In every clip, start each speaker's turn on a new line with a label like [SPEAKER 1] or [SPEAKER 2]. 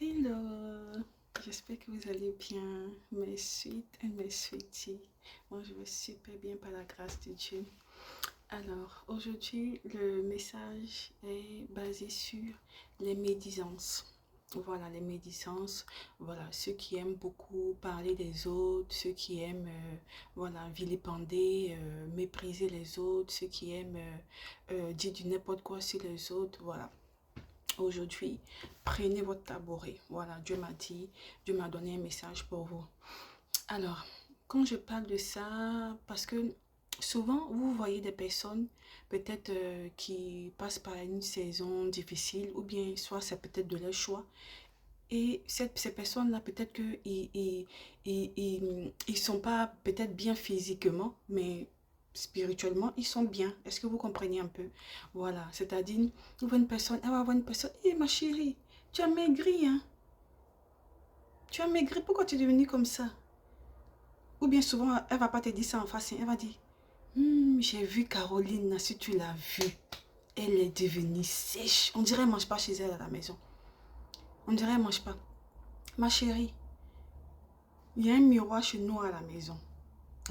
[SPEAKER 1] Hello, j'espère que vous allez bien, mes sweets et mes sweeties. Moi, je vais super bien par la grâce de Dieu. Alors, aujourd'hui, le message est basé sur les médisances. Voilà, les médisances. Voilà, ceux qui aiment beaucoup parler des autres, ceux qui aiment, voilà, vilipender, mépriser les autres, ceux qui aiment dire du n'importe quoi sur les autres, voilà. Aujourd'hui, prenez votre tabouret. Voilà, Dieu m'a dit, Dieu m'a donné un message pour vous. Alors, quand je parle de ça, parce que souvent, vous voyez des personnes peut-être qui passent par une saison difficile, ou bien soit c'est peut-être de leur choix. Et ces personnes-là, peut-être qu'ils sont pas peut-être bien physiquement, mais spirituellement, ils sont bien. Est-ce que vous comprenez un peu? Voilà, c'est-à-dire, vous voyez une personne, elle va voir une personne, hé ma chérie, tu as maigri, hein? Tu as maigri, pourquoi tu es devenue comme ça? Ou bien souvent, elle va pas te dire ça en face, elle va dire, j'ai vu Caroline, si tu l'as vue, elle est devenue sèche. On dirait qu'elle ne mange pas chez elle à la maison. On dirait qu'elle ne mange pas. Ma chérie, il y a un miroir chez nous à la maison.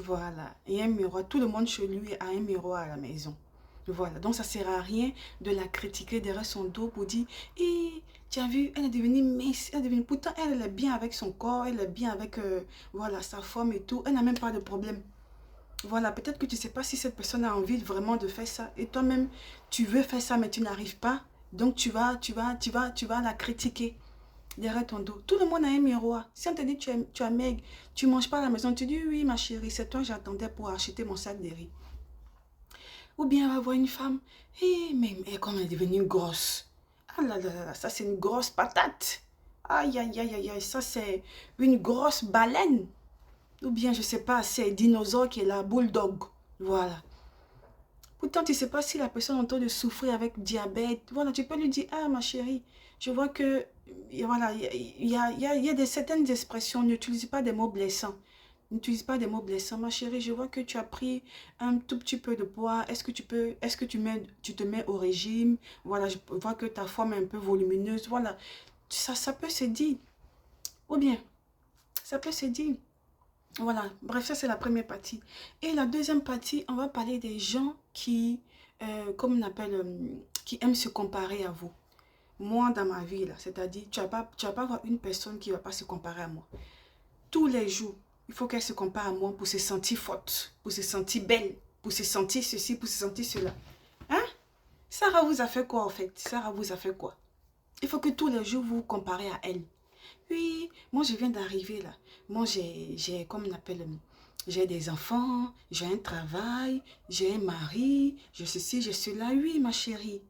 [SPEAKER 1] Voilà, il y a un miroir. Tout le monde chez lui a un miroir à la maison. Voilà, donc ça ne sert à rien de la critiquer derrière son dos pour dire, hé, tu as vu, elle est devenue mince, elle est devenue... Pourtant, elle est bien avec son corps, elle est bien avec voilà, sa forme et tout. Elle n'a même pas de problème. Voilà, peut-être que tu ne sais pas si cette personne a envie vraiment de faire ça. Et toi-même, tu veux faire ça, mais tu n'arrives pas. Donc, tu vas la critiquer derrière ton dos. Tout le monde a un miroir. Si on te dit tu as maigre, tu ne manges pas à la maison, tu dis oui ma chérie, c'est toi que j'attendais pour acheter mon sac de riz. Ou bien on va voir une femme, mais comme elle est devenue grosse. Ah là là là, ça c'est une grosse patate. Aïe aïe aïe aïe aïe, ça c'est une grosse baleine. Ou bien je sais pas, c'est un dinosaure qui est là, bulldog. Voilà. Pourtant, tu ne sais pas si la personne est en train de souffrir avec diabète. Voilà, tu peux lui dire, ah ma chérie, je vois que, voilà, il y a certaines expressions, n'utilise pas des mots blessants. N'utilise pas des mots blessants. Ma chérie, je vois que tu as pris un tout petit peu de poids. Est-ce que tu te mets au régime? Voilà, je vois que ta forme est un peu volumineuse. Voilà, ça peut se dire. Ou bien, ça peut se dire. Voilà, bref, ça c'est la première partie. Et la deuxième partie, on va parler des gens qui, comme on appelle, qui aiment se comparer à vous. Moi, dans ma vie, là, c'est-à-dire, tu vas pas avoir une personne qui ne va pas se comparer à moi. Tous les jours, il faut qu'elle se compare à moi pour se sentir forte, pour se sentir belle, pour se sentir ceci, pour se sentir cela. Hein? Sarah vous a fait quoi, en fait? Sarah vous a fait quoi? Il faut que tous les jours, vous vous comparez à elle. Oui, moi je viens d'arriver là. Moi comme on appelle, j'ai des enfants, j'ai un travail, j'ai un mari, je ceci, je cela. Oui, ma chérie,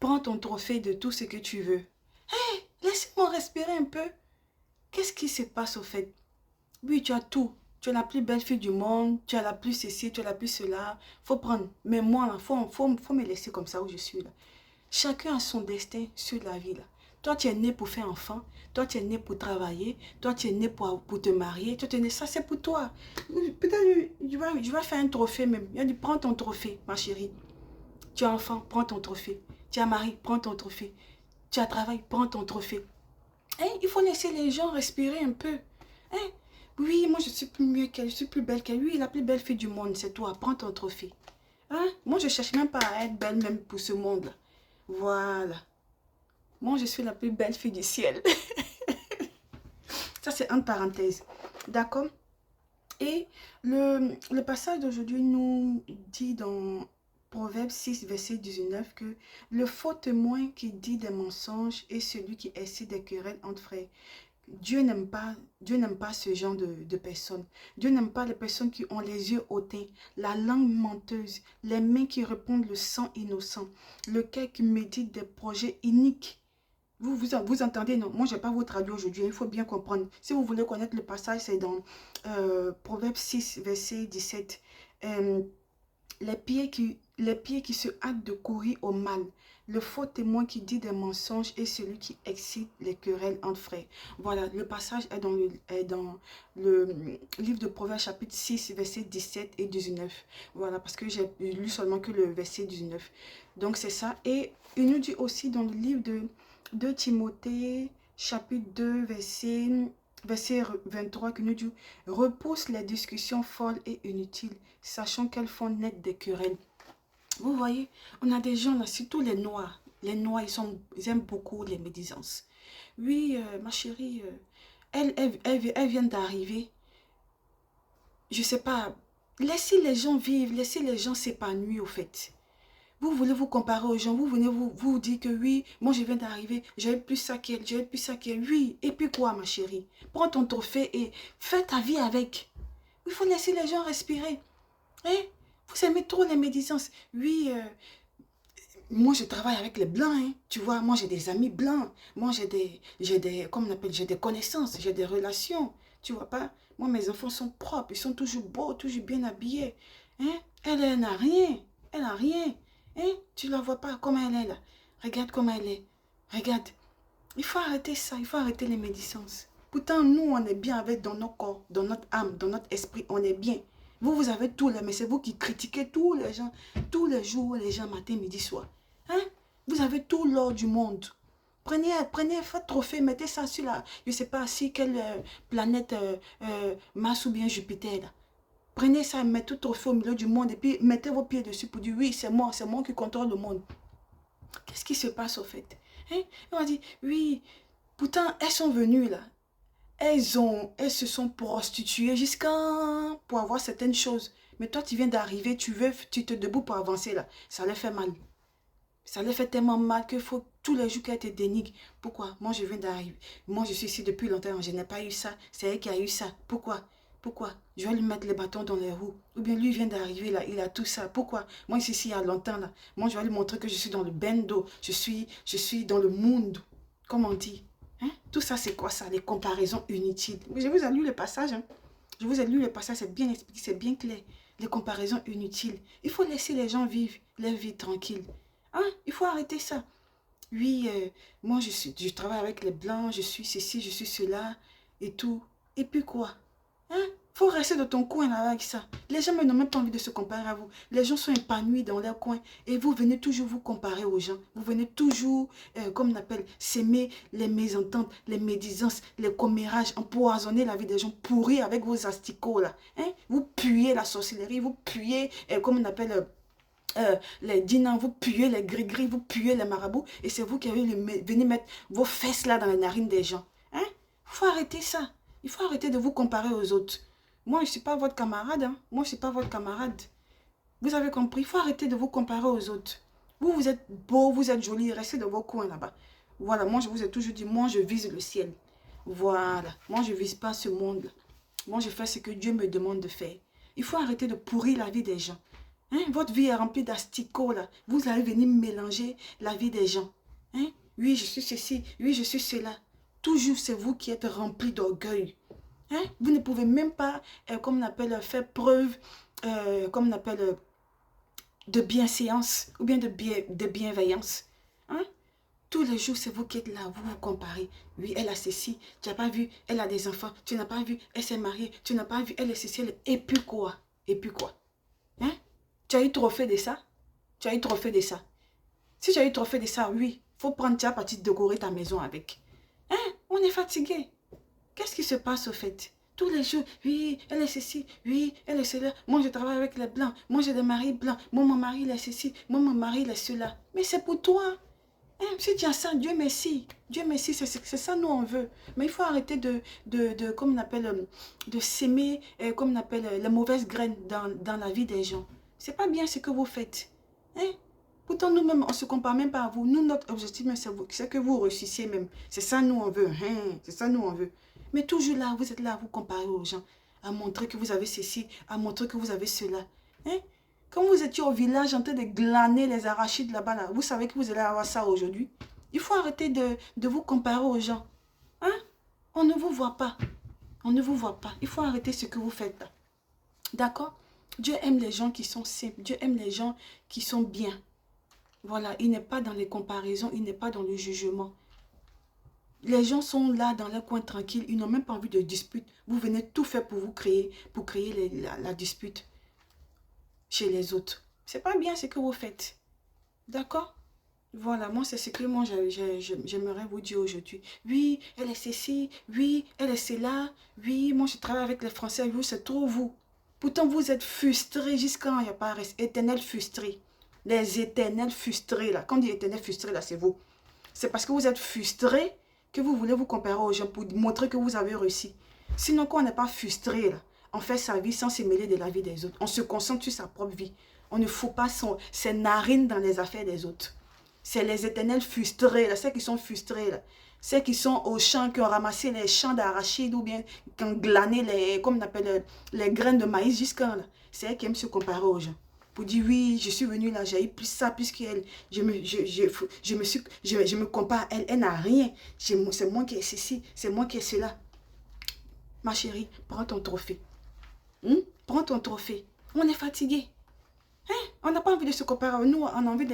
[SPEAKER 1] prends ton trophée de tout ce que tu veux. Hé, laisse-moi respirer un peu. Qu'est-ce qui se passe au fait? Oui, tu as tout. Tu es la plus belle fille du monde, tu as la plus ceci, tu as la plus cela. Faut prendre. Mais moi, là, faut me laisser comme ça où je suis là. Chacun a son destin sur la vie là. Toi, tu es né pour faire enfant. Toi, tu es né pour travailler. Toi, tu es né pour te marier. Toi, tu es né, ça, c'est pour toi. Peut-être, je vais faire un trophée même. Il a dit, prends ton trophée, ma chérie. Tu as enfant, prends ton trophée. Tu as mari, prends ton trophée. Tu as travail, prends ton trophée. Hein? Il faut laisser les gens respirer un peu. Hein? Oui, moi, je suis plus mieux qu'elle. Je suis plus belle qu'elle. Oui, la plus belle fille du monde, c'est toi. Prends ton trophée. Hein? Moi, je ne cherche même pas à être belle même pour ce monde-là. Voilà. Moi, je suis la plus belle fille du ciel. Ça, c'est entre parenthèses. D'accord? Et le passage d'aujourd'hui nous dit dans Proverbe 6, verset 19 que le faux témoin qui dit des mensonges est celui qui excite des querelles entre frères. Dieu n'aime pas ce genre de personnes. Dieu n'aime pas les personnes qui ont les yeux hautains, la langue menteuse, les mains qui répondent le sang innocent, le cœur qui médite des projets iniques. Vous entendez, non? Moi, je ne vais pas vous traduire aujourd'hui, il faut bien comprendre. Si vous voulez connaître le passage, c'est dans Proverbe 6, verset 17. Euh, les pieds qui se hâtent de courir au mal. Le faux témoin qui dit des mensonges est celui qui excite les querelles entre frères. Voilà, le passage est dans le livre de Proverbes chapitre 6, verset 17 et 19. Voilà, parce que j'ai lu seulement que le verset 19. Donc c'est ça. Et il nous dit aussi dans le livre de Timothée, chapitre 2, verset 23, qui nous dit, repousse les discussions folles et inutiles, sachant qu'elles font naître des querelles. Vous voyez, on a des gens là, surtout les Noirs. Les Noirs, ils aiment beaucoup les médisances. Oui, ma chérie, elle vient d'arriver. Je sais pas, laissez les gens vivre, laissez les gens s'épanouir au fait. Vous voulez vous comparer aux gens, vous venez vous dire que oui, moi je viens d'arriver, j'avais plus ça qu'elle, j'avais plus ça qu'elle. Oui, et puis quoi ma chérie? Prends ton trophée et fais ta vie avec. Il faut laisser les gens respirer. Hein? Vous aimez trop les médisances. Oui, moi je travaille avec les blancs, hein. Tu vois, moi j'ai des amis blancs. Moi comme on appelle, j'ai des connaissances, j'ai des relations. Tu vois pas? Moi mes enfants sont propres, ils sont toujours beaux, toujours bien habillés. Hein? Elle n'a rien, elle n'a rien. Hein? Tu la vois pas comment elle est là. Regarde comment elle est. Regarde. Il faut arrêter ça, il faut arrêter les médisances. Pourtant, nous, on est bien avec dans notre corps, dans notre âme, dans notre esprit, on est bien. Vous, vous avez tout là, mais c'est vous qui critiquez tous les gens, tous les jours, les gens, matin, midi, soir. Hein? Vous avez tout l'or du monde. Prenez, faites trophée, mettez ça sur la, je ne sais pas si quelle planète, Mars ou bien Jupiter là. Prenez ça, mettez tout trophée au milieu du monde et puis mettez vos pieds dessus pour dire oui, c'est moi qui contrôle le monde. Qu'est-ce qui se passe au fait? Hein? On va dire oui, pourtant elles sont venues là. Elles se sont prostituées jusqu'à pour avoir certaines choses. Mais toi, tu viens d'arriver, tu te debout pour avancer là. Ça leur fait mal. Ça leur fait tellement mal qu'il faut tous les jours qu'elle te dénigre. Pourquoi? Moi, je viens d'arriver. Moi, je suis ici depuis longtemps. Je n'ai pas eu ça. C'est elle qui a eu ça. Pourquoi? Pourquoi? Je vais lui mettre les bâtons dans les roues. Ou bien lui vient d'arriver là, il a tout ça. Pourquoi? Moi, je suis ici il y a longtemps là. Moi, je vais lui montrer que je suis dans le bendo. Je suis dans le monde. Comme on dit. Hein? Tout ça, c'est quoi ça? Les comparaisons inutiles. Je vous ai lu le passage. Hein? Je vous ai lu le passage, c'est bien expliqué, c'est bien clair. Les comparaisons inutiles. Il faut laisser les gens vivre leur vie tranquille. Hein? Il faut arrêter ça. Oui, moi, je travaille avec les blancs, je suis ceci, je suis cela, et tout. Et puis quoi? Hein? Faut rester dans ton coin là avec ça. Les gens n'ont même pas envie de se comparer à vous. Les gens sont épanouis dans leur coin et vous venez toujours vous comparer aux gens. Vous venez toujours, comme on appelle, s'aimer les mésententes, les médisances, les commérages, empoisonner la vie des gens, pourrir avec vos asticots là. Hein? Vous puez la sorcellerie, vous puez, comme on appelle... les dîners, vous puez les gris-gris, vous puez les marabouts, et c'est vous qui avez venu mettre vos fesses là dans les narines des gens. Hein? Il faut arrêter ça. Il faut arrêter de vous comparer aux autres. Moi, je ne suis pas votre camarade. Hein? Moi, je ne suis pas votre camarade. Vous avez compris? Il faut arrêter de vous comparer aux autres. Vous, vous êtes beau, vous êtes joli, restez dans vos coins là-bas. Voilà, moi, je vous ai toujours dit, moi, je vise le ciel. Voilà. Moi, je ne vise pas ce monde-là. Moi, je fais ce que Dieu me demande de faire. Il faut arrêter de pourrir la vie des gens. Hein? Votre vie est remplie d'asticots là. Vous allez venir mélanger la vie des gens. Hein? Oui, je suis ceci. Oui, je suis cela. Toujours, c'est vous qui êtes rempli d'orgueil. Hein? Vous ne pouvez même pas, comme on appelle, faire preuve, comme on appelle, de bienséance ou bien de bienveillance. Hein? Tous les jours, c'est vous qui êtes là, vous vous comparez. Oui, elle a ceci, tu n'as pas vu, elle a des enfants, tu n'as pas vu, elle s'est mariée, tu n'as pas vu, elle est ceci, et puis quoi? Et puis quoi? Hein? Tu as eu trop fait de ça? Tu as eu trop fait de ça? Si tu as eu trop fait de ça, oui, il faut prendre ta partie décorer ta maison avec. Hein? On est fatigué. Qu'est-ce qui se passe au fait? Tous les jours, oui, elle est ceci, oui, elle est cela. Moi, je travaille avec les blancs. Moi, j'ai des maris blancs. Moi, mon mari, il est ceci. Moi, mon mari, il est cela. Mais c'est pour toi. Hein? Si tu as ça, Dieu merci. Dieu merci, c'est ça nous on veut. Mais il faut arrêter comme on appelle, de s'aimer, comme on appelle, les mauvaises graines dans la vie des gens. C'est pas bien ce que vous faites. Hein? Pourtant, nous-mêmes, on ne se compare même pas à vous. Nous, notre objectif, c'est que vous réussissiez même. C'est ça, nous, on veut. Hein? C'est ça, nous, on veut. Mais toujours là, vous êtes là à vous comparer aux gens, à montrer que vous avez ceci, à montrer que vous avez cela. Hein? Quand vous étiez au village en train de glaner les arachides là-bas, là, vous savez que vous allez avoir ça aujourd'hui. Il faut arrêter de vous comparer aux gens. Hein? On ne vous voit pas. On ne vous voit pas. Il faut arrêter ce que vous faites là. D'accord? Dieu aime les gens qui sont simples. Dieu aime les gens qui sont bien. Voilà, il n'est pas dans les comparaisons, il n'est pas dans le jugement. Les gens sont là dans leur coin tranquille, ils n'ont même pas envie de dispute. Vous venez tout faire pour créer la dispute chez les autres. C'est pas bien ce que vous faites. D'accord? Voilà, moi, c'est ce que moi, j'aimerais vous dire aujourd'hui. Oui, elle est ceci. Oui, elle est cela. Oui, moi, je travaille avec les Français. Vous, c'est trop vous. Pourtant, vous êtes frustrés jusqu'à il n'y a pas éternel frustrés. Les éternels frustrés, là. Quand on dit éternel frustré, là, c'est vous. C'est parce que vous êtes frustrés que vous voulez vous comparer aux gens pour montrer que vous avez réussi. Sinon, quand on n'est pas frustré, là, on fait sa vie sans se mêler de la vie des autres. On se concentre sur sa propre vie. On ne fout pas ses narines dans les affaires des autres. C'est les éternels frustrés, là, ceux qui sont frustrés, là. Ceux qui sont au champ, qui ont ramassé les champs d'arachide ou bien qui ont glané les, comme on appelle, les graines de maïs jusqu'à là. C'est eux qui aiment se comparer aux gens. Pour dire, oui, je suis venue là, j'ai eu plus ça, plus qu'elle. Je me compare à elle, elle n'a rien. C'est moi qui ai ceci, c'est moi qui ai cela. Ma chérie, prends ton trophée. Prends ton trophée. On est fatigué. On n'a pas envie de se comparer. Nous, on a envie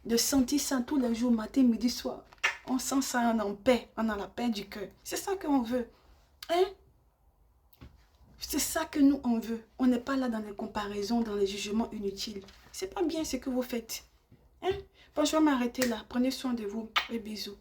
[SPEAKER 1] de sentir ça tous les jours, matin, midi, soir. On sent ça, on est en paix, on a la paix du cœur. C'est ça qu'on veut. C'est ça que nous, on veut. On n'est pas là dans les comparaisons, dans les jugements inutiles. C'est pas bien ce que vous faites. Bon, je vais m'arrêter là. Prenez soin de vous et bisous.